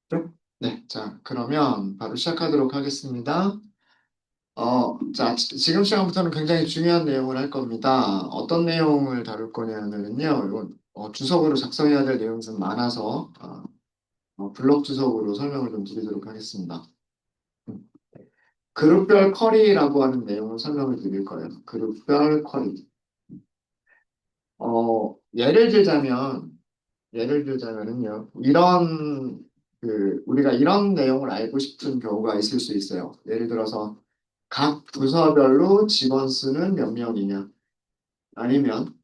네? 네, 자, 그러면 바로 시작하도록 하겠습니다. 자, 지금 시간부터는 굉장히 중요한 내용을 할 겁니다. 어떤 내용을 다룰 거냐면요, 이건 주석으로 작성해야 될 내용이 좀 많아서 블록 주석으로 설명을 좀 드리도록 하겠습니다. 음, 그룹별 쿼리라고 하는 내용을 설명을 드릴 거예요. 그룹별 쿼리. 예를 들자면은요, 우리가 이런 내용을 알고 싶은 경우가 있을 수 있어요. 예를 들어서, 각 부서별로 직원 수는 몇 명이냐, 아니면,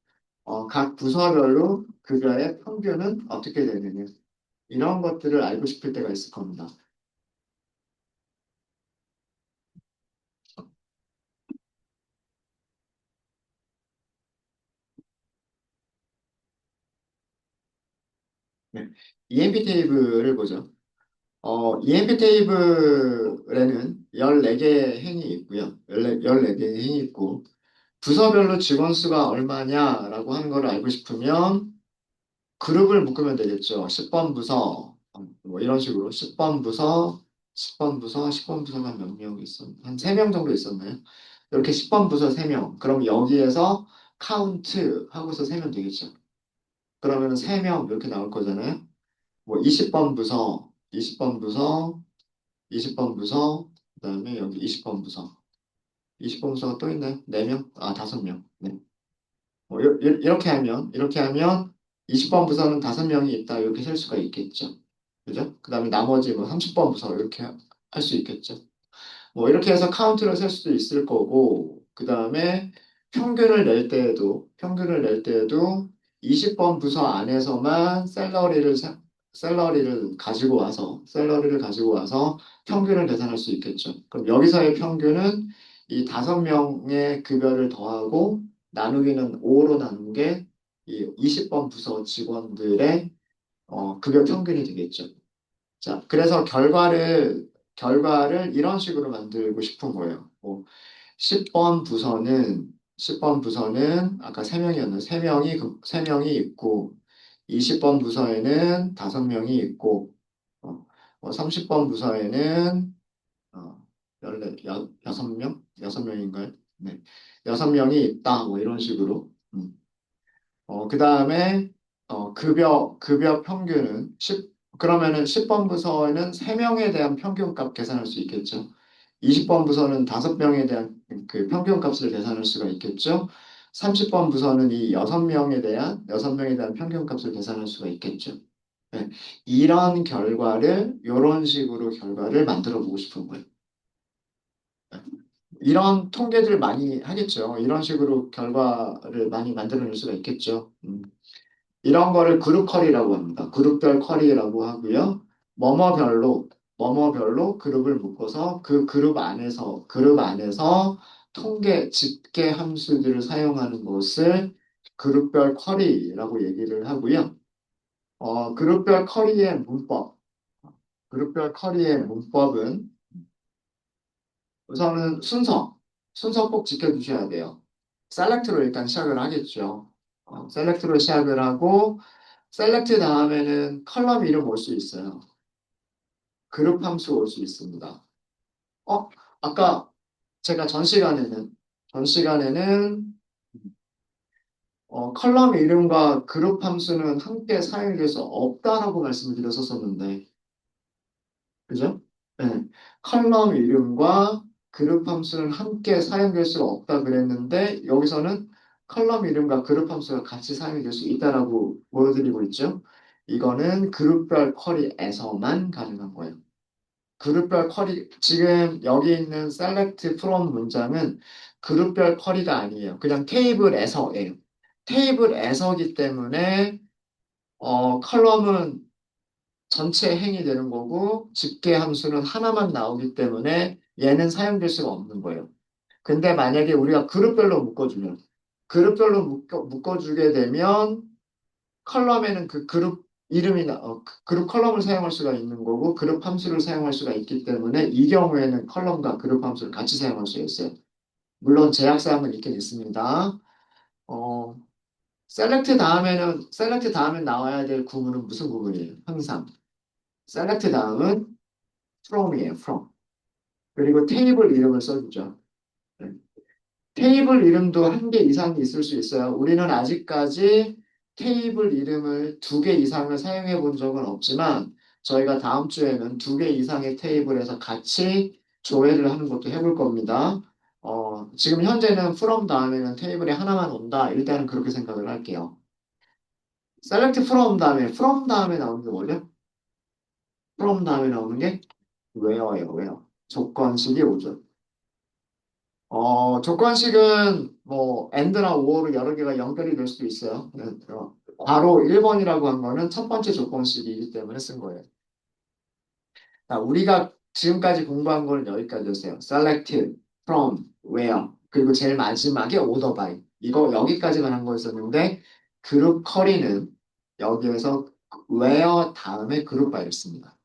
각 부서별로 급여의 평균은 어떻게 되느냐, 이런 것들을 알고 싶을 때가 있을 겁니다. 네. EMP 테이블을 보죠. EMP 테이블에는 14개의 행이 있고요. 14개의 행이 있고, 부서별로 직원 수가 얼마냐라고 하는 걸 알고 싶으면 그룹을 묶으면 되겠죠. 10번 부서, 뭐 이런 식으로 10번 부서, 10번 부서, 10번 부서가 몇 명 있었나? 한 3명 정도 있었나요? 이렇게 10번 부서 3명. 그럼 여기에서 카운트 하고서 세면 되겠죠. 그러면 3명 이렇게 나올 거잖아요. 뭐 20번 부서, 20번 부서, 20번 부서, 그다음에 여기 20번 부서. 20번 부서가 또 있나요? 4명? 아, 5명. 네. 이렇게 하면 20번 부서는 5명이 있다. 이렇게 셀 수가 있겠죠. 그죠? 그 다음에 나머지 뭐 30번 부서 이렇게 할 수 있겠죠. 뭐 이렇게 해서 카운트를 셀 수도 있을 거고, 그 다음에 평균을 낼 때에도 20번 부서 안에서만 샐러리를 가지고 와서 평균을 계산할 수 있겠죠. 그럼 여기서의 평균은 이 5명의 급여를 더하고 나누기는 5로 나눈 게 이 20번 부서 직원들의 급여 평균이 되겠죠. 자, 그래서 결과를 이런 식으로 만들고 싶은 거예요. 뭐, 10번 부서는 아까 3명이었나요? 3명이 있고, 20번 부서에는 5명이 있고, 어, 30번 부서에는, 어, 6명? 6명인가요? 네. 6명이 있다. 뭐 이런 식으로. 그 다음에, 급여 평균은 그러면은 10번 부서에는 3명에 대한 평균값 계산할 수 있겠죠. 20번 부서는 5명에 대한 그 평균값을 계산할 수가 있겠죠. 30번 부서는 이 6명에 대한 평균값을 계산할 수가 있겠죠. 네. 이런 식으로 결과를 만들어 보고 싶은 거예요. 네. 이런 통계들 많이 하겠죠. 이런 식으로 결과를 많이 만들어낼 수가 있겠죠. 이런 거를 그룹 쿼리라고 합니다. 그룹별 쿼리라고 하고요. 뭐뭐별로, 뭐뭐별로 그룹을 묶어서 그 그룹 안에서 집계 함수들을 사용하는 것을 그룹별 쿼리라고 얘기를 하고요. 그룹별 쿼리의 문법. 그룹별 쿼리의 문법은 우선은 순서 꼭 지켜주셔야 돼요. 셀렉트로 일단 시작을 하겠죠. 셀렉트로 시작을 하고, 셀렉트 다음에는 컬럼 이름 올 수 있어요. 그룹 함수 올 수 있습니다. 어, 아까 제가 전 시간에는 컬럼 이름과 그룹 함수는 함께 사용될 수 없다라고 말씀을 드렸었는데, 그죠? 네. 컬럼 이름과 그룹 함수는 함께 사용될 수가 없다 그랬는데 여기서는 컬럼 이름과 그룹 함수가 같이 사용될 수 있다라고 보여드리고 있죠. 이거는 그룹별 쿼리에서만 가능한 거예요. 그룹별 쿼리, 지금 여기 있는 select from 문장은 그룹별 쿼리가 아니에요. 그냥 테이블에서예요. 테이블에서기 때문에 컬럼은 전체 행이 되는 거고 집계 함수는 하나만 나오기 때문에 얘는 사용될 수가 없는 거예요. 근데 만약에 우리가 그룹별로 묶어주게 되면 컬럼에는 그 그룹 그룹 컬럼을 사용할 수가 있는 거고 그룹 함수를 사용할 수가 있기 때문에 이 경우에는 컬럼과 그룹 함수를 같이 사용할 수 있어요. 물론 제약사항은 있긴 있습니다. 어, 셀렉트 다음에 나와야 될 구문은 무슨 구문이에요? 항상. select 다음은 from이에요, from. 그리고 테이블 이름을 써주죠. 네. 테이블 이름도 한 개 이상이 있을 수 있어요. 우리는 아직까지 테이블 이름을 두 개 이상을 사용해 본 적은 없지만 저희가 다음 주에는 두 개 이상의 테이블에서 같이 조회를 하는 것도 해볼 겁니다. 지금 현재는 from 다음에는 테이블에 하나만 온다. 일단은 그렇게 생각을 할게요. select from 다음에 나오는 게 뭐죠? from 다음에 나오는 게 where예요, where. 조건식이 오죠. 조건식은 뭐 and나 or로 여러 개가 연결이 될 수도 있어요. 괄호 1번이라고 한 거는 첫 번째 조건식이기 때문에 쓴 거예요. 자, 우리가 지금까지 공부한 거는 여기까지였어요. select, from, where, 그리고 제일 마지막에 order by. 이거 여기까지만 한 거였었는데 그룹 커리는 여기에서 where 다음에 그룹 by를 씁니다.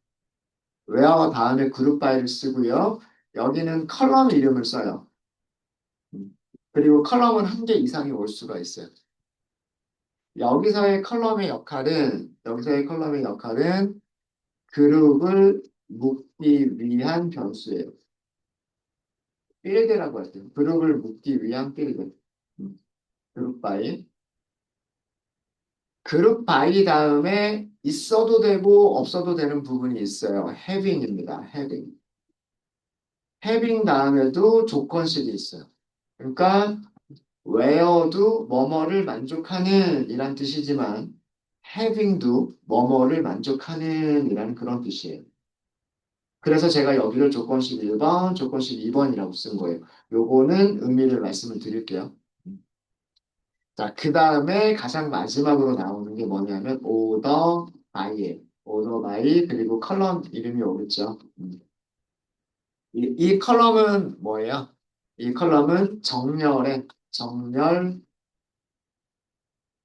where 다음에 그룹 by를 쓰고요. 여기는 컬럼 이름을 써요. 그리고 컬럼은 한 개 이상이 올 수가 있어요. 여기서의 컬럼의 역할은 그룹을 묶기 위한 변수예요. 필드라고 할때요. 그룹을 묶기 위한 필드. 음, 그룹 바이. 그룹 바이 다음에 있어도 되고 없어도 되는 부분이 있어요. having입니다. having. having 다음에도 조건식이 있어요. 그러니까 where도 뭐뭐를 만족하는 이란 뜻이지만 having도 뭐뭐를 만족하는 이라는 그런 뜻이에요. 그래서 제가 여기를 조건식 1번, 조건식 2번이라고 쓴 거예요. 요거는 의미를 말씀을 드릴게요. 자, 그 다음에 가장 마지막으로 나오는 게 뭐냐면 order by예요. order by 그리고 컬럼 이름이 오겠죠. 이 컬럼은 뭐예요? 이 컬럼은 정렬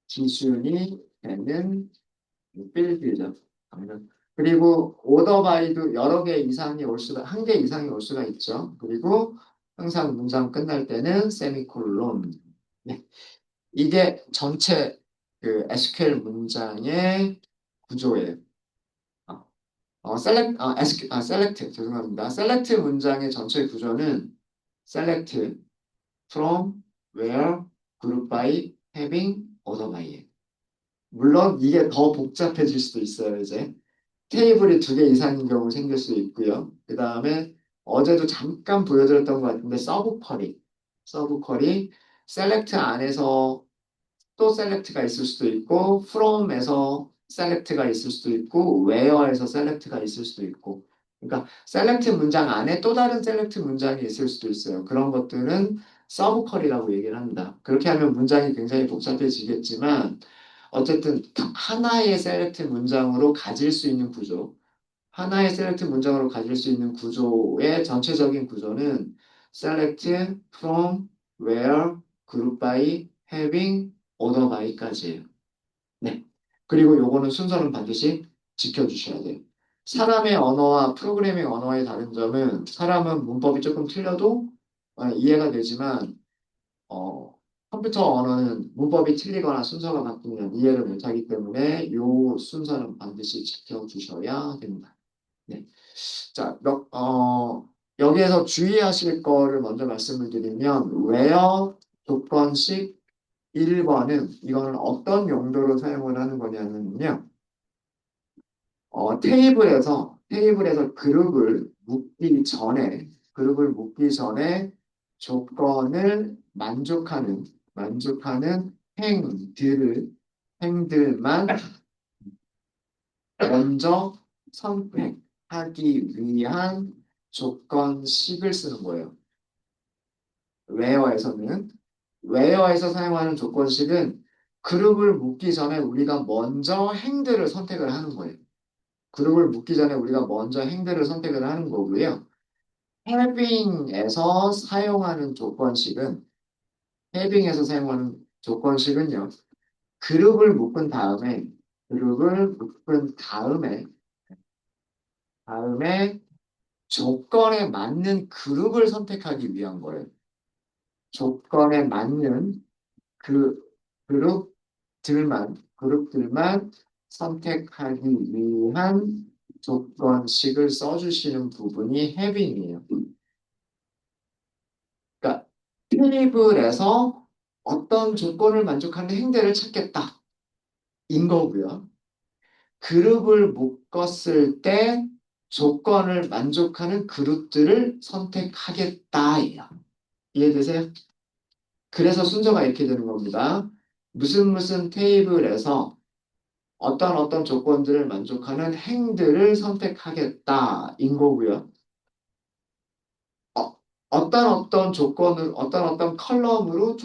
기준이 되는 필드죠. 그리고 오더 바이도 여러 개 이상이 올 수가, 한 개 이상이 올 수가 있죠. 그리고 항상 문장 끝날 때는 세미콜론. 네. 이게 전체 그 SQL 문장의 구조예요. 셀렉트, 죄송합니다. 셀렉트 문장의 전체 구조는 select, from, where, group by, having, order by예요. 물론 이게 더 복잡해질 수도 있어요, 이제. 테이블이 두 개 이상인 경우 생길 수 있고요. 그 다음에 어제도 잠깐 보여드렸던 것 같은데 서브 쿼리, 셀렉트 안에서 또 셀렉트가 있을 수도 있고, from에서 셀렉트가 있을 수도 있고, where에서 셀렉트가 있을 수도 있고. 그러니까 셀렉트 문장 안에 또 다른 셀렉트 문장이 있을 수도 있어요. 그런 것들은 서브 쿼리라고 얘기를 합니다. 그렇게 하면 문장이 굉장히 복잡해지겠지만 어쨌든 하나의 셀렉트 문장으로 가질 수 있는 구조, 하나의 셀렉트 문장으로 가질 수 있는 구조의 전체적인 구조는 select, from, where, group by, having, order by까지예요. 네. 그리고 요거는 순서는 반드시 지켜주셔야 돼요. 사람의 언어와 프로그래밍 언어의 다른 점은 사람은 문법이 조금 틀려도 이해가 되지만 어, 컴퓨터 언어는 문법이 틀리거나 순서가 바뀌면 이해를 못하기 때문에 이 순서는 반드시 지켜주셔야 됩니다. 네. 자, 여기에서 주의하실 거를 먼저 말씀을 드리면 where 조건식 1번은 이거는 어떤 용도로 사용을 하는 거냐면요. 테이블에서 그룹을 묶기 전에 조건을 만족하는 행들만 먼저 선택하기 위한 조건식을 쓰는 거예요. 웨어에서는 웨어에서 사용하는 조건식은 그룹을 묶기 전에 우리가 먼저 행들을 선택을 하는 거예요. 그룹을 묶기 전에 우리가 먼저 행들을 선택을 하는 거고요. 해빙에서 사용하는 조건식은요. 그룹을 묶은 다음에 그룹을 묶은 다음에 조건에 맞는 그룹을 선택하기 위한 거예요. 조건에 맞는 그 그룹들만 선택하기 위한 조건식을 써주시는 부분이 having이에요. 그러니까 테이블에서 어떤 조건을 만족하는 행태를 찾겠다. 인 거고요. 그룹을 묶었을 때 조건을 만족하는 그룹들을 선택하겠다예요. 이해되세요? 그래서 순서가 이렇게 되는 겁니다. 무슨 무슨 테이블에서 어떤 조건들을 만족하는 행들을 선택하겠다인 거고요. 어, 어떤 조건을 어떤 컬럼으로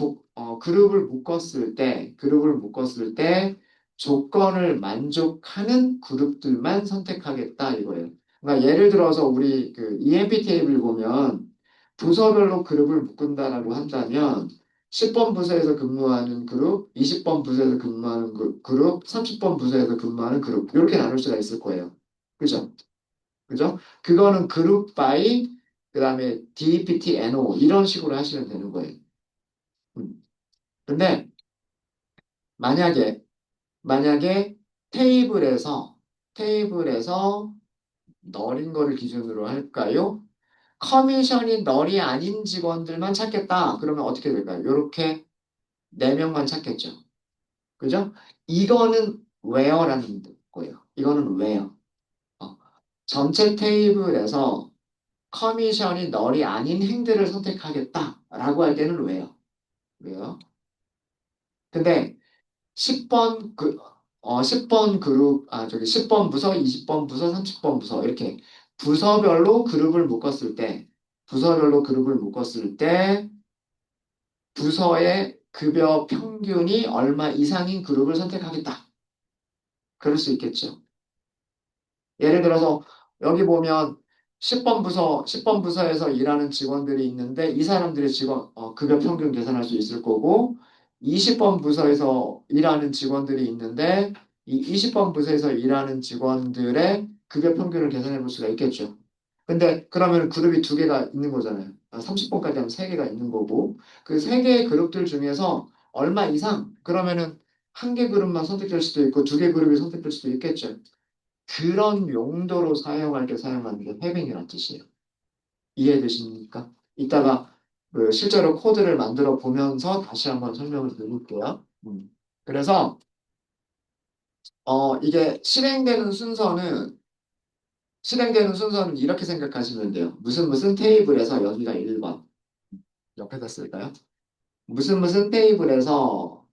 그룹을 묶었을 때 조건을 만족하는 그룹들만 선택하겠다 이거예요. 그러니까 예를 들어서 우리 그 EMP 테이블 보면 부서별로 그룹을 묶는다라고 한다면 10번 부서에서 근무하는 그룹, 20번 부서에서 근무하는 그룹, 30번 부서에서 근무하는 그룹 이렇게 나눌 수가 있을 거예요. 그죠? 그죠? 그거는 그룹 바이 그다음에 DPT, NO 이런 식으로 하시면 되는 거예요. 음. 근데 만약에 만약에 테이블에서 널인 거를 기준으로 할까요? 커미션이 널이 아닌 직원들만 찾겠다. 그러면 어떻게 될까요? 이렇게 네 명만 찾겠죠. 그죠? 이거는 where라는 거예요. 이거는 where. 어. 전체 테이블에서 커미션이 널이 아닌 행들을 선택하겠다라고 할 때는 왜요? 왜요? 근데 10번 10번 그룹, 저기 10번 부서, 20번 부서, 30번 부서, 이렇게 부서별로 그룹을 묶었을 때, 부서별로 그룹을 묶었을 때, 부서의 급여 평균이 얼마 이상인 그룹을 선택하겠다. 그럴 수 있겠죠. 예를 들어서 여기 보면 10번 부서에서 일하는 직원들이 있는데 이 사람들의 급여 평균 계산할 수 있을 거고 20번 부서에서 일하는 직원들이 있는데 이 20번 부서에서 일하는 직원들의 급여 평균을 계산해 볼 수가 있겠죠. 근데 그러면 그룹이 두 개가 있는 거잖아요. 30번까지 하면 세 개가 있는 거고 그 세 개의 그룹들 중에서 얼마 이상 그러면은 한 개 그룹만 선택될 수도 있고 두 개 그룹이 선택될 수도 있겠죠. 그런 용도로 사용할 때 사용하는 게 해빙이라는 뜻이에요. 이해되십니까? 이따가 그 실제로 코드를 만들어 보면서 다시 한번 설명을 드릴게요. 그래서 이게 실행되는 순서는 이렇게 생각하시면 돼요. 무슨 무슨 테이블에서 여기가 1번 옆에다 쓸까요? 무슨 무슨 테이블에서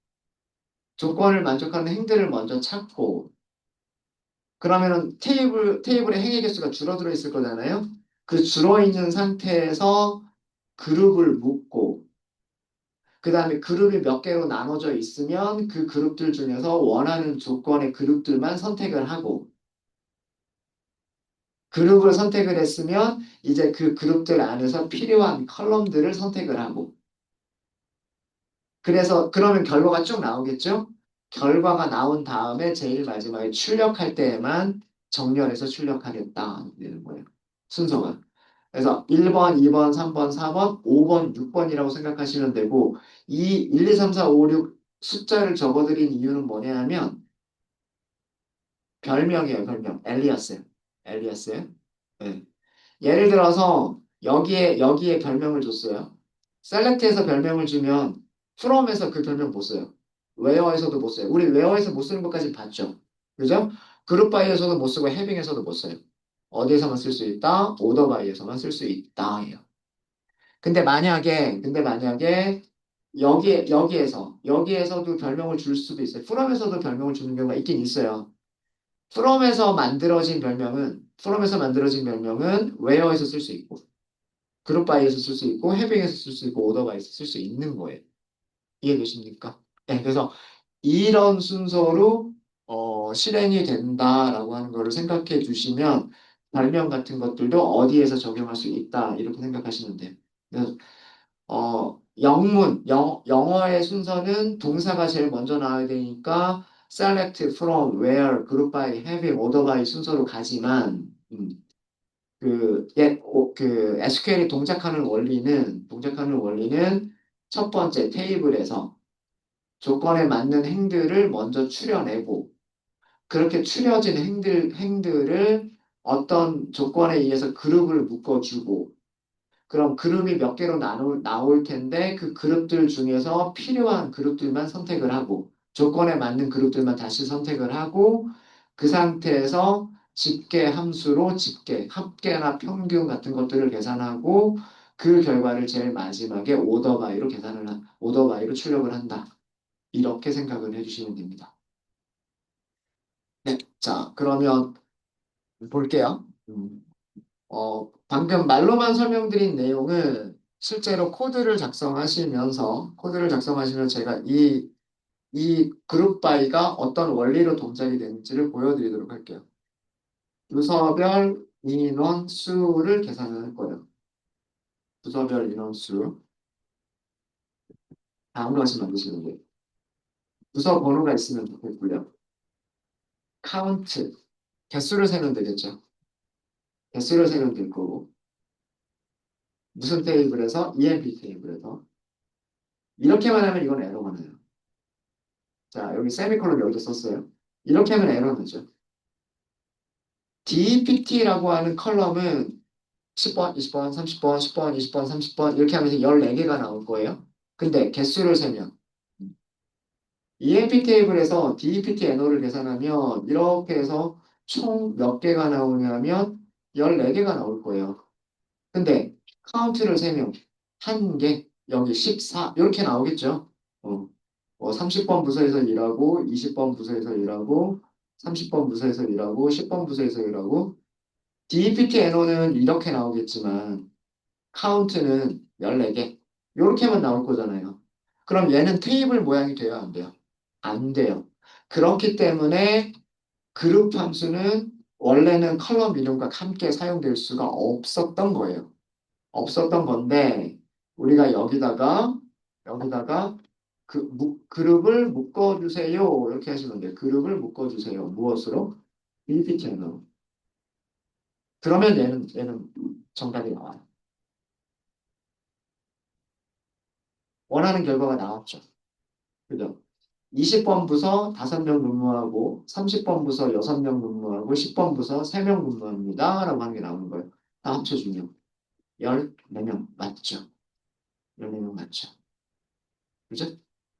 조건을 만족하는 행들을 먼저 찾고 그러면은 테이블의 행의 개수가 줄어들어 있을 거잖아요. 그 줄어있는 상태에서 그룹을 묶고, 그 다음에 그룹이 몇 개로 나눠져 있으면 그 그룹들 중에서 원하는 조건의 그룹들만 선택을 하고, 그룹을 선택을 했으면 이제 그 그룹들 안에서 필요한 컬럼들을 선택을 하고, 그래서 그러면 결과가 쭉 나오겠죠? 결과가 나온 다음에 제일 마지막에 출력할 때에만 정렬해서 출력하겠다. 이런 거예요. 순서가. 그래서 1번, 2번, 3번, 4번, 5번, 6번이라고 생각하시면 되고 이 1, 2, 3, 4, 5, 6 숫자를 적어드린 이유는 뭐냐 하면 별명이에요. 별명. 엘리아스. 엘리아스. 네. 예를 들어서 여기에 별명을 줬어요. 셀렉트에서 별명을 주면 프롬에서 그 별명 못 써요. 웨어에서도 못 써요. 우리 웨어에서 못 쓰는 것까지 봤죠. 그죠? 그룹 바이에서도 못 쓰고 해빙에서도 못 써요. 어디에서만 쓸 수 있다? 오더 바이에서만 쓸 수 있다. 예요. 근데 만약에 여기에서도 별명을 줄 수도 있어요. 프롬에서도 별명을 주는 경우가 있긴 있어요. 프롬에서 만들어진 별명은 웨어에서 쓸 수 있고 그룹바이에서 쓸 수 있고 해빙에서 쓸 수 있고 오더바이에서 쓸 수 있는 거예요. 이해되십니까? 네, 그래서 이런 순서로 실행이 된다라고 하는 거를 생각해 주시면 별명 같은 것들도 어디에서 적용할 수 있다 이렇게 생각하시면 돼요. 그래서 영어의 순서는 동사가 제일 먼저 나와야 되니까 select from, where, group by, having, order by 순서로 가지만 그 SQL이 동작하는 원리는 첫 번째 테이블에서 조건에 맞는 행들을 먼저 추려내고 그렇게 추려진 행들을 어떤 조건에 의해서 그룹을 묶어주고, 그럼 그룹이 몇 개로 나올 텐데 그 그룹들 중에서 필요한 그룹들만 선택을 하고 조건에 맞는 그룹들만 다시 선택을 하고 그 상태에서 집계 함수로 집계, 합계나 평균 같은 것들을 계산하고 그 결과를 제일 마지막에 오더 바이로 출력을 한다. 이렇게 생각을 해주시면 됩니다. 네, 자, 그러면 볼게요. 방금 말로만 설명드린 내용은 실제로 코드를 작성하시면 제가 이 그룹 바이가 어떤 원리로 동작이 되는지를 보여드리도록 할게요. 부서별 인원수를 계산할 거예요. 부서별 인원수. 다음과 같이 만드시면 돼요. 부서 번호가 있으면 좋겠고요. 카운트. 개수를 세면 되겠죠. 개수를 세면 될 거고. 무슨 테이블에서? EMP 테이블에서. 이렇게만 하면 이건 에러가 나요. 자, 여기 세미콜론 여기다 썼어요. 이렇게 하면 에러 나죠. DPT라고 하는 컬럼은 10번, 20번, 30번, 10번, 20번, 30번 이렇게 하면서 14개가 나올 거예요. 근데 개수를 세면 EMP 테이블에서 DPT NO를 계산하면 이렇게 해서 총 몇 개가 나오냐면 14개가 나올 거예요. 근데 카운트를 세면 1개, 여기 14 이렇게 나오겠죠. 어, 30번 부서에서 일하고 20번 부서에서 일하고 30번 부서에서 일하고 10번 부서에서 일하고 DPT NO는 이렇게 나오겠지만 카운트는 14개. 이렇게만 나올 거잖아요. 그럼 얘는 테이블 모양이 돼야 안 돼요? 안 돼요. 그렇기 때문에 그룹 함수는 원래는 컬럼 이름과 함께 사용될 수가 없었던 거예요. 없었던 건데 우리가 여기다가 그룹을 묶어주세요. 이렇게 하시면 돼요. 그룹을 묶어주세요. 무엇으로? BPTN으로. 그러면 얘는 정답이 나와요. 원하는 결과가 나왔죠. 그죠? 20번 부서 5명 근무하고 30번 부서 6명 근무하고 10번 부서 3명 근무합니다. 라고 하는 게 나오는 거예요. 다 합쳐주면 14명 맞죠? 14명 맞죠? 그죠?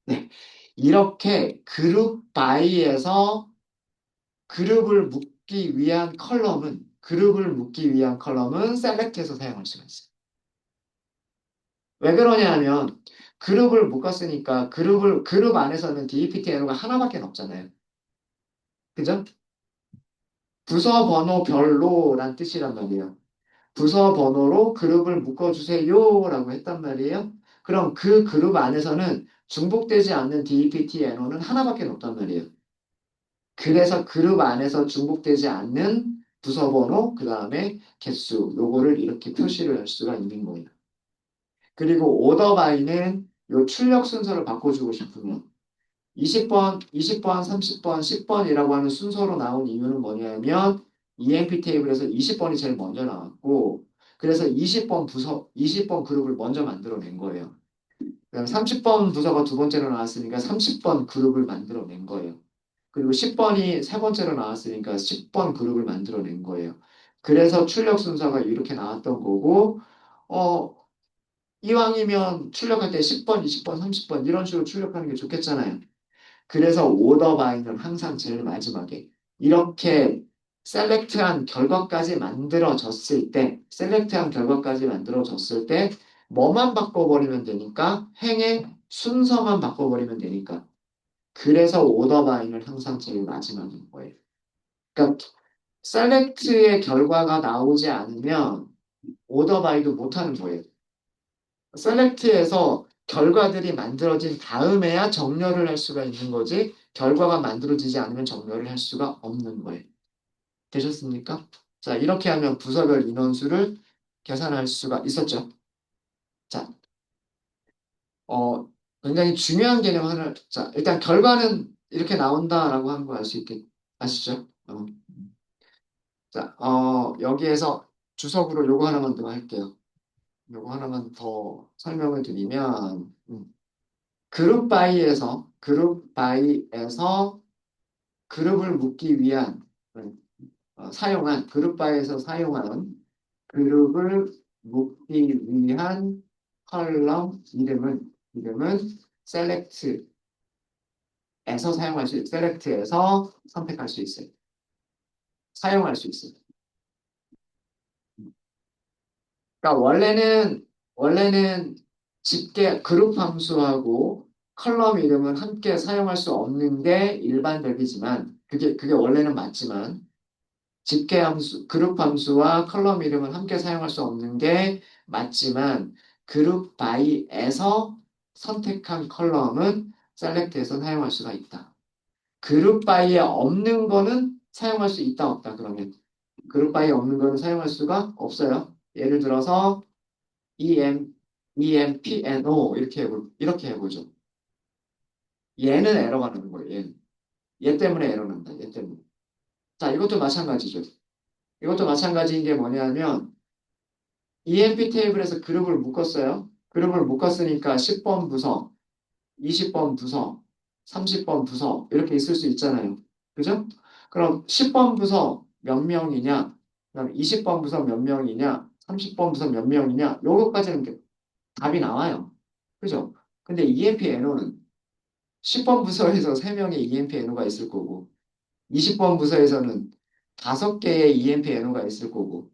네. 이렇게 그룹 바이에서 그룹을 묶기 위한 컬럼은 셀렉트에서 사용할 수가 있어요. 왜 그러냐 하면 그룹을 묶었으니까 그룹 안에서는 DPT 에러가 하나밖에 없잖아요. 그죠? 부서 번호별로란 뜻이란 말이에요. 부서 번호로 그룹을 묶어주세요라고 했단 말이에요. 그럼 그 그룹 안에서는 중복되지 않는 DPT 엔호는 하나밖에 없단 말이에요. 그래서 그룹 안에서 중복되지 않는 부서 번호, 그 다음에 개수, 요거를 이렇게 표시를 할 수가 있는 거예요. 그리고 오더 바이는 요 출력 순서를 바꿔주고 싶으면 20번, 20번, 30번, 10번이라고 하는 순서로 나온 이유는 뭐냐면 EMP 테이블에서 20번이 제일 먼저 나왔고 그래서 20번 그룹을 먼저 만들어낸 거예요. 그다음에 30번 부서가 두 번째로 나왔으니까 30번 그룹을 만들어낸 거예요. 그리고 10번이 세 번째로 나왔으니까 10번 그룹을 만들어낸 거예요. 그래서 출력 순서가 이렇게 나왔던 거고 어, 이왕이면 출력할 때 10번, 20번, 30번 이런 식으로 출력하는 게 좋겠잖아요. 그래서 오더 바이는 항상 제일 마지막에 이렇게 셀렉트한 결과까지 만들어졌을 때 뭐만 바꿔버리면 되니까 행의 순서만 바꿔버리면 되니까 그래서 오더 바이는 항상 제일 마지막인 거예요. 그러니까 셀렉트의 결과가 나오지 않으면 오더 바이도 못하는 거예요. 셀렉트에서 결과들이 만들어진 다음에야 정렬을 할 수가 있는 거지 결과가 만들어지지 않으면 정렬을 할 수가 없는 거예요. 되셨습니까? 자, 이렇게 하면 부서별 인원수를 계산할 수가 있었죠. 자, 어, 굉장히 중요한 개념 하나, 자, 일단 결과는 이렇게 나온다라고 하는 거 알 수 아시죠? 자, 여기에서 주석으로 요거 하나만 더 할게요. 요거 하나만 더 설명을 드리면, 그룹 바이에서 그룹을 묶기 위한 사용한 그룹 바에서 사용한 그룹을 묶기 위한 컬럼 이름은 select에서 select에서 선택할 수 있어요. 사용할 수 있어요. 그러니까 원래는 집계 그룹 함수하고 컬럼 이름은 함께 사용할 수 없는 게 일반적이지만 그게 원래는 맞지만 집계 함수, 그룹 함수와 컬럼 이름은 함께 사용할 수 없는 게 맞지만 그룹 바이에서 선택한 컬럼은 셀렉트에서 사용할 수가 있다. 그룹 바이에 없는 거는 사용할 수 있다 없다 그러면 그룹 바이에 없는 거는 사용할 수가 없어요. 예를 들어서 EMPNO 이렇게 해보죠. 얘는 에러가 나는 거예요. 얘 때문에 에러 난다. 얘 때문에. 자, 이것도 마찬가지죠. 이것도 마찬가지인 게 뭐냐면 EMP 테이블에서 그룹을 묶었어요. 그룹을 묶었으니까 10번 부서, 20번 부서, 30번 부서 이렇게 있을 수 있잖아요. 그죠? 그럼 10번 부서 몇 명이냐? 그다음 20번 부서 몇 명이냐? 30번 부서 몇 명이냐? 요거까지는 답이 나와요. 그죠? 근데 EMP NO는 10번 부서에서 3명의 EMP NO가 있을 거고 20번 부서에서는 5개의 EMP NO가 있을 거고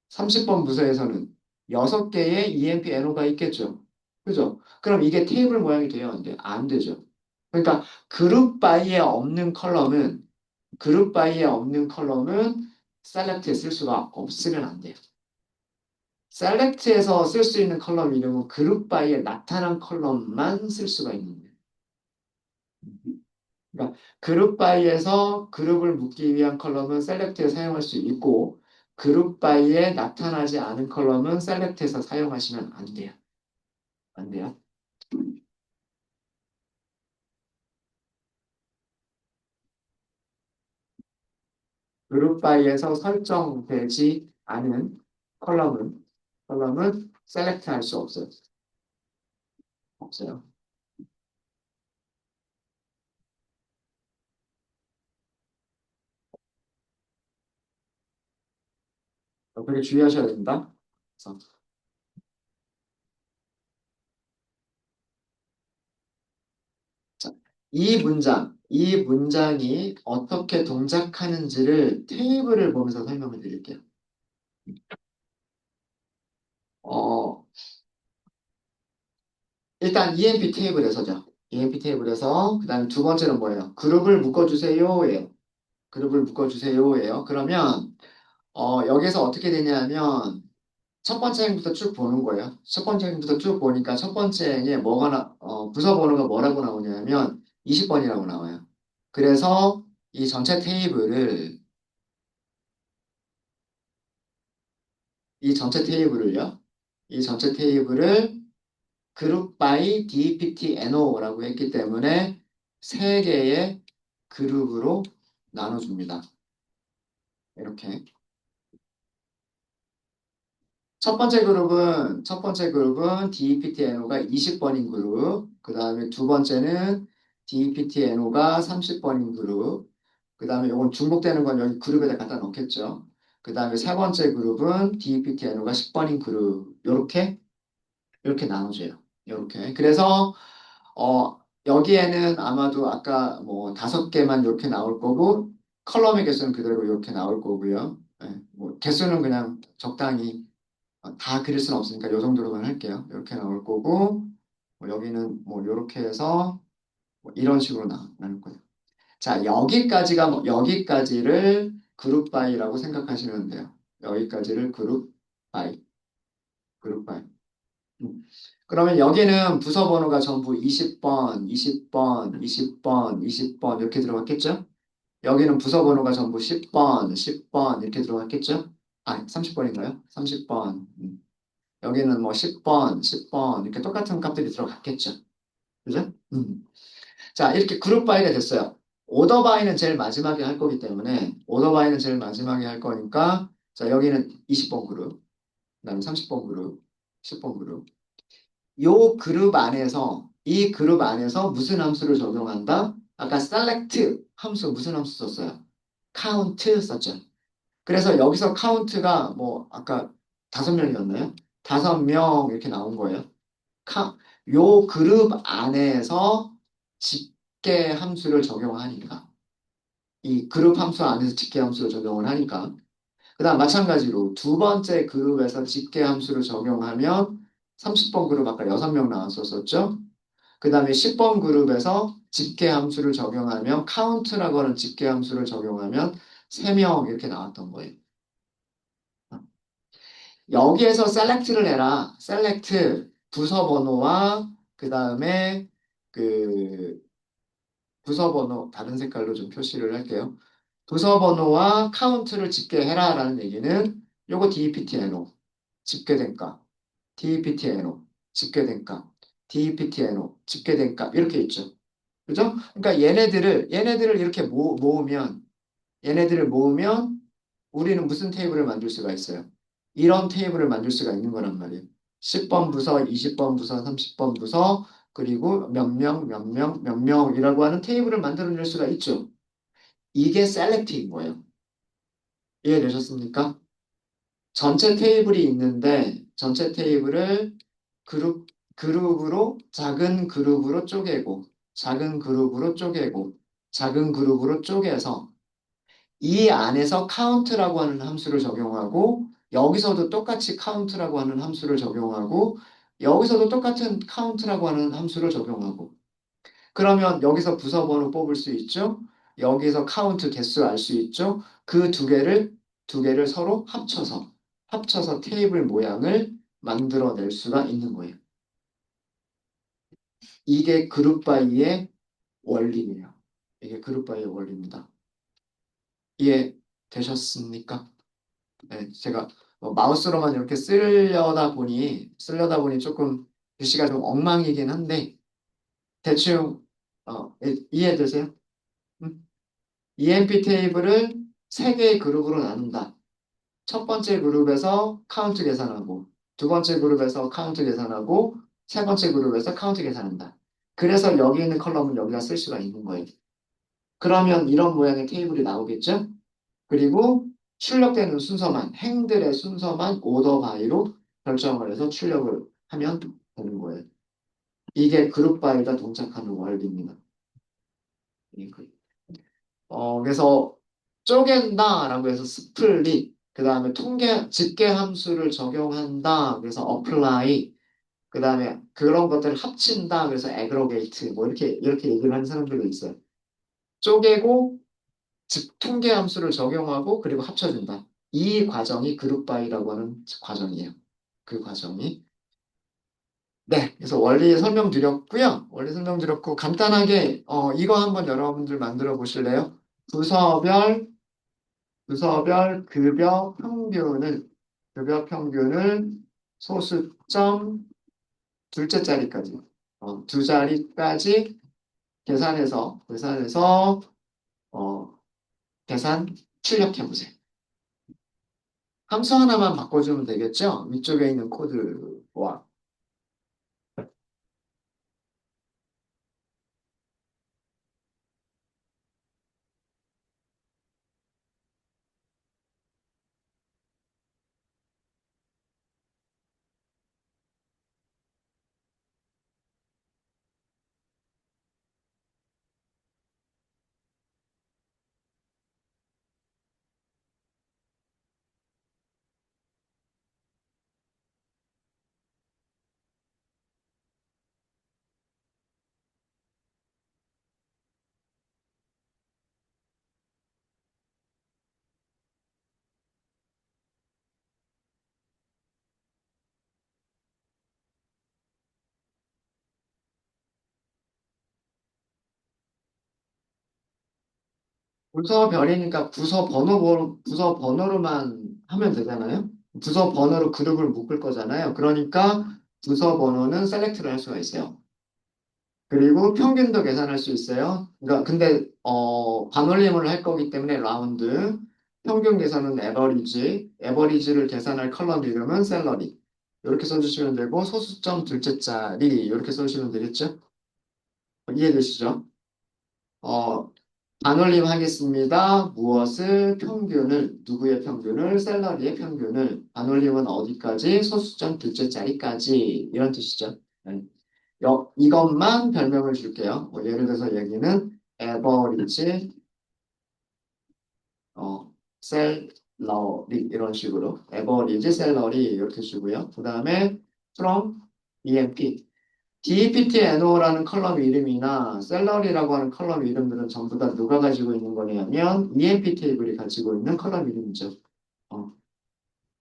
30번 부서에서는 6개의 EMP NO가 있겠죠. 그죠? 그럼 이게 테이블 모양이 돼요? 안 돼요? 안 되죠. 그러니까 그룹 바이에 없는 컬럼은 셀렉트에 쓸 수가 없으면 안 돼요. 셀렉트에서 쓸 수 있는 컬럼 이름은 그룹 바이에 나타난 컬럼만 쓸 수가 있는 거예요. 그러니까 그룹 바이에서 그룹을 묶기 위한 컬럼은 셀렉트에 사용할 수 있고 그룹 바이에 나타나지 않은 컬럼은 셀렉트에서 사용하시면 안 돼요. 안 돼요. 그룹 바이에서 설정되지 않은 컬럼은 셀렉트 할 수 없어요. 없어요. 그렇게 주의하셔야 됩니다. 그래서 자, 이 문장이 어떻게 동작하는지를 테이블을 보면서 설명을 드릴게요. 어, 일단 EMP 테이블에서죠. EMP 테이블에서 그다음에 두 번째는 뭐예요? 그룹을 묶어주세요예요. 그룹을 묶어주세요예요. 그러면 여기서 어떻게 되냐면 첫 번째 행부터 쭉 보는 거예요. 첫 번째 행부터 쭉 보니까 첫 번째 행에 부서 번호가 뭐라고 나오냐면 20번이라고 나와요. 그래서 이 전체 테이블을 이 전체 테이블을요. 이 전체 테이블을 그룹 바이 DPTNO라고 했기 때문에 세 개의 그룹으로 나눠줍니다. 이렇게. 첫 번째 그룹은 DPTNO가 20번인 그룹. 그 다음에 두 번째는 DPTNO가 30번인 그룹. 그 다음에 이건 중복되는 건 여기 그룹에다 갖다 넣겠죠. 그 다음에 세 번째 그룹은 DPTNO가 10번인 그룹. 이렇게 나눠져요. 이렇게. 그래서 여기에는 아마도 아까 뭐 5개만 이렇게 나올 거고 컬럼의 개수는 그대로 이렇게 나올 거고요. 네, 뭐 개수는 그냥 적당히 다 그릴 수는 없으니까 이 정도로만 할게요. 이렇게 나올 거고 뭐 여기는 뭐 이렇게 해서 뭐 이런 식으로 나올 거예요. 자, 여기까지를 그룹 바이라고 생각하시면 돼요. 여기까지를 그룹 바이. 음. 그러면 여기는 부서 번호가 전부 20번, 20번, 20번, 20번 이렇게 들어갔겠죠? 여기는 부서 번호가 전부 10번, 10번 이렇게 들어갔겠죠? 아, 30번인가요? 30번. 여기는 뭐 10번, 10번 이렇게 똑같은 값들이 들어갔겠죠. 그죠? 자, 이렇게 그룹 바이가 됐어요. 오더 바이는 제일 마지막에 할 거기 때문에 오더 바이는 제일 마지막에 할 거니까 자, 여기는 20번 그룹, 그다음에 30번 그룹, 10번 그룹. 이 그룹 안에서 무슨 함수를 적용한다? 아까 select 함수 무슨 함수 썼어요? count 썼죠. 그래서 여기서 카운트가 뭐 아까 5명이었나요? 5명 이렇게 나온 거예요. 카, 요 그룹 안에서 집계 함수를 적용하니까 이 그룹 함수 안에서 집계 함수를 적용을 하니까 그다음 마찬가지로 두 번째 그룹에서 집계 함수를 적용하면 30번 그룹 아까 6명 나왔었었죠? 그 다음에 10번 그룹에서 집계 함수를 적용하면 카운트라고 하는 집계 함수를 적용하면 3명 이렇게 나왔던 거예요. 여기에서 셀렉트를 해라. 셀렉트 부서 번호와 그 다음에 그 부서 번호 다른 색깔로 좀 표시를 할게요. 부서 번호와 카운트를 집계해라라는 얘기는 요거 DEPTNO 집계된 값, DEPTNO 집계된 값, DEPTNO 집계된 값 이렇게 있죠. 그죠? 그러니까 얘네들을 이렇게 모으면 우리는 무슨 테이블을 만들 수가 있어요? 이런 테이블을 만들 수가 있는 거란 말이에요. 10번 부서, 20번 부서, 30번 부서, 그리고 몇 명, 몇 명, 몇 명이라고 하는 테이블을 만들어낼 수가 있죠. 이게 셀렉트인 거예요. 이해되셨습니까? 전체 테이블이 있는데 전체 테이블을 그룹으로 작은 그룹으로 쪼개고 작은 그룹으로 쪼개고 작은 그룹으로 쪼개서 이 안에서 카운트라고 하는 함수를 적용하고 여기서도 똑같이 카운트라고 하는 함수를 적용하고 여기서도 똑같은 카운트라고 하는 함수를 적용하고 그러면 여기서 부서 번호 뽑을 수 있죠? 여기서 카운트 개수 알 수 있죠? 그 두 개를 서로 합쳐서 테이블 모양을 만들어낼 수가 있는 거예요. 이게 그룹 바이의 원리예요. 이게 그룹 바이의 원리입니다. 이해되셨습니까? 네, 제가 뭐 마우스로만 이렇게 쓰려다 보니 조금 글씨가 좀 엉망이긴 한데 대충 이해되세요? 음? EMP 테이블을 세 개의 그룹으로 나눈다. 첫 번째 그룹에서 카운트 계산하고 두 번째 그룹에서 카운트 계산하고 세 번째 그룹에서 카운트 계산한다. 그래서 여기 있는 컬럼은 여기다 쓸 수가 있는 거예요. 그러면 이런 모양의 테이블이 나오겠죠? 그리고 출력되는 순서만, 행들의 순서만 오더 바이로 결정을 해서 출력을 하면 되는 거예요. 이게 그룹 바이가 동작하는 원리입니다. 그래서 쪼갠다라고 해서 스플릿, 그 다음에 집계 함수를 적용한다. 그래서 apply, 그 다음에 그런 것들을 합친다. 그래서 aggregate, 뭐 이렇게 얘기를 하는 사람들도 있어요. 쪼개고 통계 함수를 적용하고 그리고 합쳐준다. 이 과정이 그룹 바이라고 하는 과정이에요. 그 과정이. 네, 그래서 원리 설명드렸고요. 원리 설명드렸고 간단하게 이거 한번 여러분들 만들어 보실래요? 부서별 급여 평균을 소수점 둘째 자리까지 두 자리까지 계산해서 어, 계산 출력해 보세요. 함수 하나만 바꿔주면 되겠죠? 위쪽에 있는 코드와. 부서별이니까 부서 번호로만 하면 되잖아요. 부서 번호로 그룹을 묶을 거잖아요. 그러니까 부서 번호는 셀렉트를 할 수가 있어요. 그리고 평균도 계산할 수 있어요. 그러니까 근데 반올림을 할 거기 때문에 라운드 평균 계산은 에버리지를 계산할 컬럼 이름은 셀러리 이렇게 써주시면 되고 소수점 둘째 자리 이렇게 써주시면 되겠죠? 이해되시죠? 어, 반올림 하겠습니다. 무엇을? 평균을. 누구의 평균을? 샐러리의 평균을. 반올림은 어디까지? 소수점 둘째 자리까지. 이런 뜻이죠. 네. 이것만 별명을 줄게요. 예를 들어서 여기는 에버리지, 셀러리 이런 식으로 에버리지 셀러리 이렇게 주고요. 그 다음에 from EMP DEPT NO라는 컬럼 이름이나 셀러리라고 하는 컬럼 이름들은 전부 다 누가 가지고 있는 거냐면 EMP 테이블이 가지고 있는 컬럼 이름이죠. 어,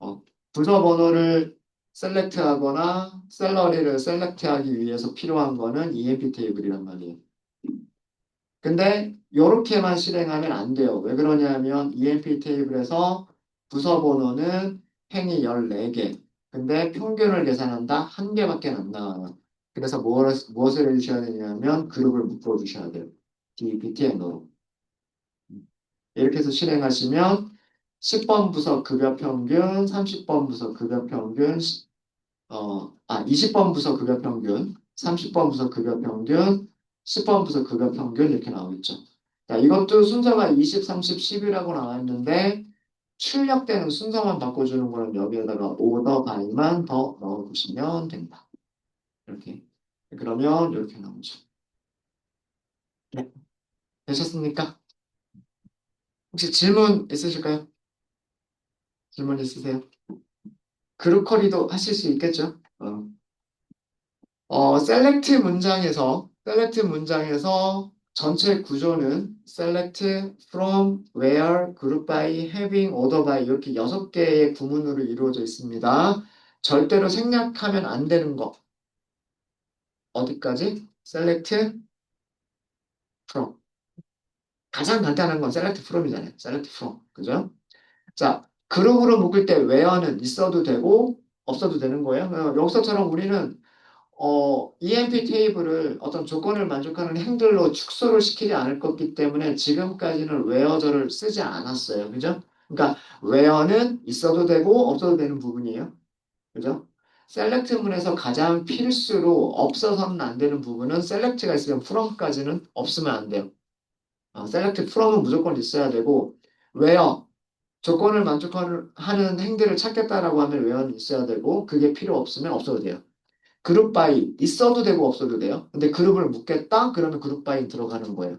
어. 부서 번호를 셀렉트하거나 셀러리를 셀렉트하기 위해서 필요한 거는 EMP 테이블이란 말이에요. 근데 이렇게만 실행하면 안 돼요. 왜 그러냐면 EMP 테이블에서 부서 번호는 행이 14개. 근데 평균을 계산한다? 한 개밖에 안 나와요. 그래서 무엇을 해주셔야 되냐면 그룹을 묶어주셔야 돼요. DPTN으로. 이렇게 해서 실행하시면 10번 부서 급여 평균, 30번 부서 급여 평균, 20번 부서 급여 평균, 30번 부서 급여 평균, 10번 부서 급여 평균 이렇게 나오겠죠. 자, 이것도 순서가 20, 30, 10이라고 나왔는데 출력되는 순서만 바꿔주는 거는 여기에다가 오더 바이만 더 넣어주시면 된다. 이렇게. 그러면 이렇게 나오죠. 네. 되셨습니까? 혹시 질문 있으실까요? 질문 있으세요? 그룹 커리도 하실 수 있겠죠? 셀렉트 문장에서 전체 구조는 select from, where, group by, having, order by 이렇게 6개의 구문으로 이루어져 있습니다. 절대로 생략하면 안 되는 거. 어디까지? select from. 가장 간단한 건 select from이잖아요. select from. 그죠? 자, 그룹으로 묶을 때 where는 있어도 되고 없어도 되는 거예요. 여기서처럼 우리는 EMP 테이블을 어떤 조건을 만족하는 행들로 축소를 시키지 않을 거기 때문에 지금까지는 where절을 쓰지 않았어요. 그죠? 그러니까 where는 있어도 되고 없어도 되는 부분이에요. 그죠? 셀렉트문에서 가장 필수로 없어서는 안 되는 부분은 셀렉트가 있으면 from까지는 없으면 안 돼요. 셀렉트 from은 무조건 있어야 되고 where 조건을 만족하는 행들을 찾겠다라고 하면 where는 있어야 되고 그게 필요 없으면 없어도 돼요. 그룹 바이 있어도 되고 없어도 돼요. 근데 그룹을 묶겠다? 그러면 그룹 바이 들어가는 거예요.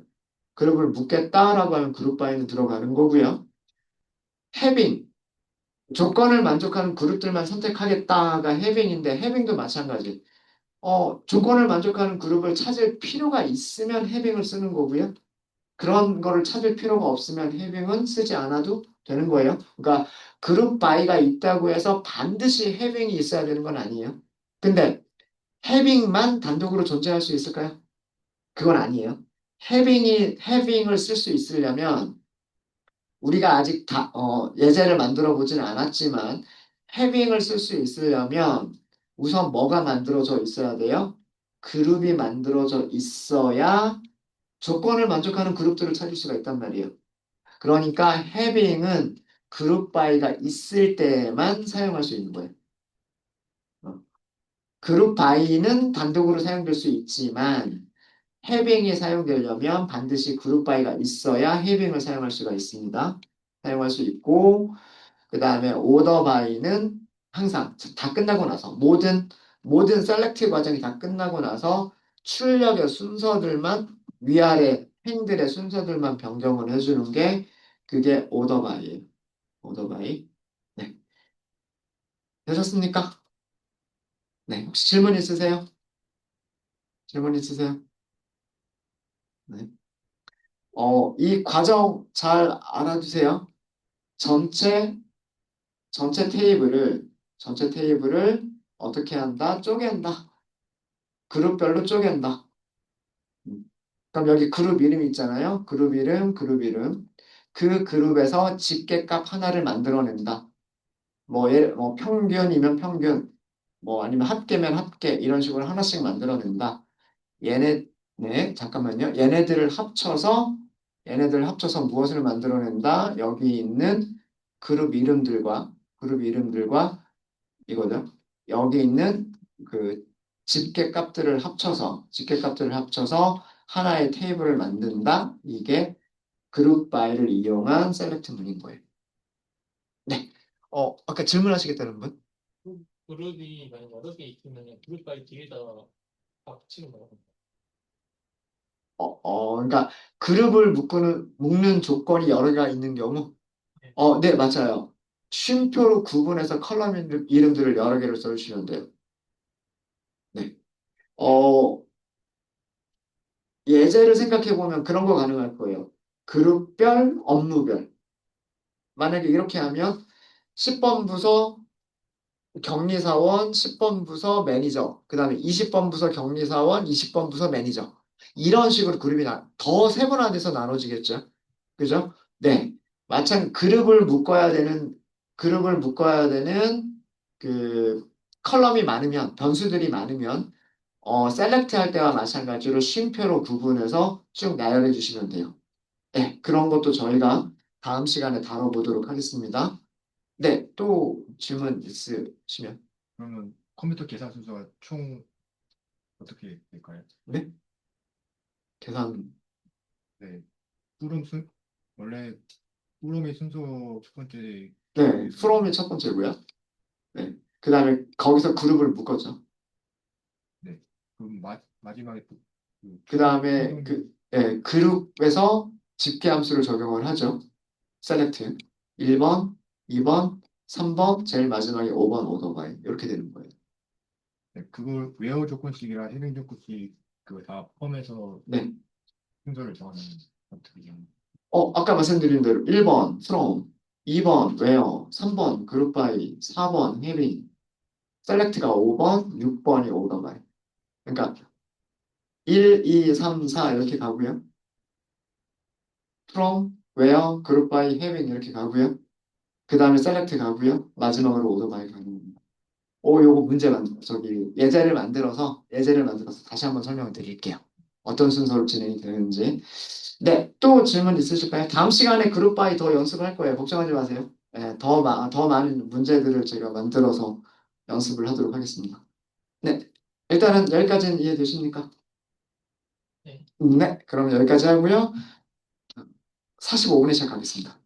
그룹을 묶겠다라고 하면 그룹 바이는 들어가는 거고요. 해빙 조건을 만족하는 그룹들만 선택하겠다가 해빙인데 해빙도 마찬가지. 조건을 만족하는 그룹을 찾을 필요가 있으면 해빙을 쓰는 거고요. 그런 거를 찾을 필요가 없으면 해빙은 쓰지 않아도 되는 거예요. 그러니까 그룹 바이가 있다고 해서 반드시 해빙이 있어야 되는 건 아니에요. 근데 해빙만 단독으로 존재할 수 있을까요? 그건 아니에요. 해빙을 쓸 수 있으려면 우리가 아직 예제를 만들어 보진 않았지만 해빙을 쓸 수 있으려면 우선 뭐가 만들어져 있어야 돼요? 그룹이 만들어져 있어야 조건을 만족하는 그룹들을 찾을 수가 있단 말이에요. 그러니까 해빙은 그룹 바이가 있을 때만 사용할 수 있는 거예요. 어. 그룹 바이는 단독으로 사용될 수 있지만 해빙이 사용되려면 반드시 그룹 바이가 있어야 해빙을 사용할 수가 있습니다. 사용할 수 있고 그 다음에 오더 바이는 항상 다 끝나고 나서 모든 셀렉트 과정이 다 끝나고 나서 출력의 순서들만 위아래 행들의 순서들만 변경을 해주는 게 그게 오더 바이예요. 오더 바이. 네. 되셨습니까? 네. 혹시 질문 있으세요? 질문 있으세요? 네. 이 과정 잘 알아두세요. 전체 전체 테이블을 어떻게 한다? 쪼갠다. 그룹별로 쪼갠다. 음. 그럼 여기 그룹 이름 있잖아요. 그룹 이름. 그 그룹에서 집계값 하나를 만들어낸다. 뭐 평균이면 평균, 뭐 아니면 합계면 합계 이런 식으로 하나씩 만들어낸다. 네, 잠깐만요. 얘네들 합쳐서 무엇을 만들어낸다? 여기 있는 그룹 이름들과 이거죠. 여기 있는 그 집계값들을 합쳐서 하나의 테이블을 만든다. 이게 그룹 바이를 이용한 셀렉트문인 거예요. 네. 아까 질문하시겠다는 분? 그룹이 만약 여러 개 있으면 그룹 바이 뒤에다 다 붙이는 거예요. 그러니까 그룹을 묶는 조건이 여러 개가 있는 경우, 네. 네, 맞아요. 쉼표로 구분해서 컬럼 이름들을 여러 개를 써주시면 돼요. 네. 어, 예제를 생각해 보면 그런 거 가능할 거예요. 그룹별, 업무별. 만약에 이렇게 하면 10번 부서 격리사원, 10번 부서 매니저, 그 다음에 20번 부서 격리사원, 20번 부서 매니저. 이런 식으로 그룹이 더 세분화돼서 나눠지겠죠. 그죠? 네. 그룹을 묶어야 되는 그 컬럼이 많으면, 변수들이 많으면, 셀렉트 할 때와 마찬가지로 쉼표로 구분해서 쭉 나열해 주시면 돼요. 네. 그런 것도 저희가 다음 시간에 다뤄보도록 하겠습니다. 네. 또 질문 있으시면. 그러면 컴퓨터 계산 순서가 총 어떻게 될까요? 네? 계산, 네. 뿌름 순 원래 뿌름의 순서 첫 번째 네, 프롬이 첫 번째고요. 네. 그 다음에 거기서 그룹을 묶었죠. 네. 그럼 마지막에 그 그 다음에 충동 네, 그룹에서 집계함수를 적용을 하죠. 셀렉트. 1번, 2번, 3번, 제일 마지막에 5번 오더바이. 이렇게 되는 거예요. 네, 그걸 웨어 조건식이랑 해빙 조건식 그거 다 포함해서 네. 순서를 정하는 어떻게 좀 아까 말씀드린 대로 1번, from, 2번, where, 3번, group by, 4번, having, 셀렉트가 5번, 6번이 오더바이. 그러니까 1, 2, 3, 4 이렇게 가고요. from, where, group by, having 이렇게 가고요. 그 다음에 select 가고요. 마지막으로 오더바이 가는 겁니다. 요거 예제를 만들어서 다시 한번 설명을 드릴게요. 어떤 순서로 진행이 되는지. 네, 또 질문 있으실까요? 다음 시간에 그룹 바이 더 연습할 거예요. 걱정하지 마세요. 네, 더 많은 문제들을 제가 만들어서 연습을 하도록 하겠습니다. 네, 일단은 여기까지는 이해되십니까? 네. 네, 그럼 여기까지 하고요. 45분에 시작하겠습니다.